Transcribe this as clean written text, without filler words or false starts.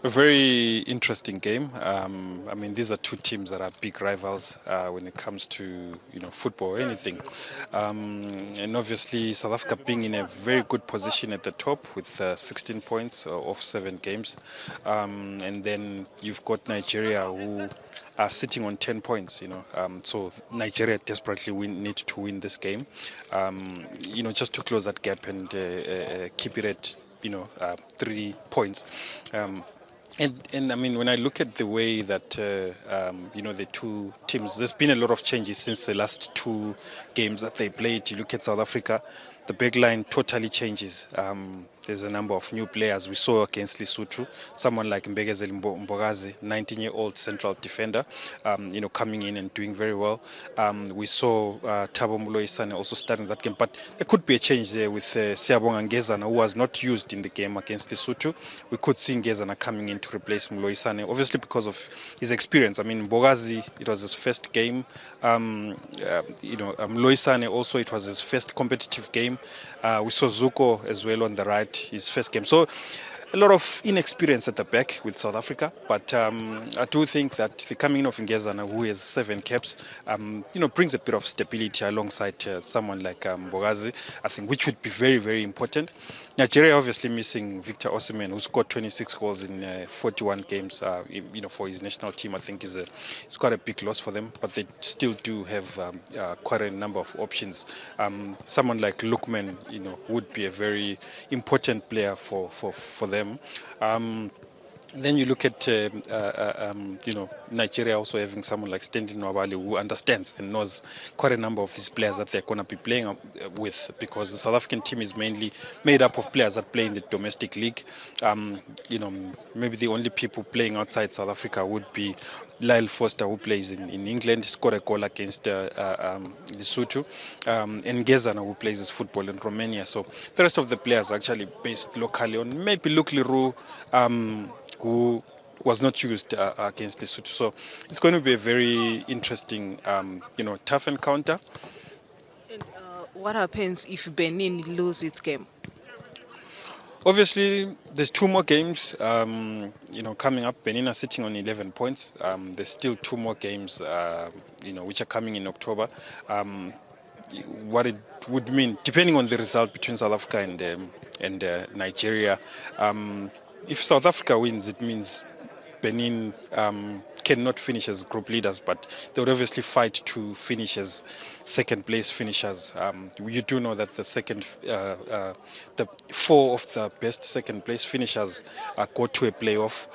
A very interesting game. I mean, these are two teams that are big rivals when it comes to football or anything. And obviously, South Africa being in a very good position at the top with 16 points off 7 games, and then you've got Nigeria who are sitting on 10 points. So Nigeria desperately need to win this game. Just to close that gap and keep it at 3 points. And I mean, when I look at the way that the two teams, there's been a lot of changes since the last two games that they played. You look at South Africa, the back line totally changes. There's a number of new players we saw against Lesotho. Someone like Mbegezeli Mbogazi, 19-year-old central defender, coming in and doing very well. We saw Thabo Moloisane also starting that game, but there could be a change there with Siyabonga Ngezana, who was not used in the game against Lesotho. We could see Ngezana coming in to replace Moloisane, obviously because of his experience. I mean, Mbogazi, it was his first game. Mloisane also, it was his first competitive game. We saw Zuko as well on the right, his first game. So a lot of inexperience at the back with South Africa, but I do think that the coming in of Ngezana, who has 7 caps, brings a bit of stability alongside someone like Mbogazi, I think, which would be very, very important. Nigeria obviously missing Victor Osimhen, who scored 26 goals in 41 games, for his national team. I think it's quite a big loss for them, but they still do have quite a number of options. Someone like Lookman, would be a very important player for them. Then you look at Nigeria also having someone like Stanley Nwabali, who understands and knows quite a number of these players that they're going to be playing with, because the South African team is mainly made up of players that play in the domestic league. Maybe the only people playing outside South Africa would be Lyle Foster, who plays in England, scored a goal against Lesotho, and Ngezana, who plays his football in Romania. So the rest of the players are actually based locally. On maybe Luke Leroux, who was not used against Lesotho. So it's going to be a very interesting, tough encounter. And what happens if Benin lose its game? Obviously, there's 2 more games, coming up. Benin are sitting on 11 points. There's still 2 more games, which are coming in October. What it would mean, depending on the result between South Africa and Nigeria, if South Africa wins, it means Benin cannot finish as group leaders, but they would obviously fight to finish as second place finishers. You do know that the 4 of the best second place finishers go to a playoff.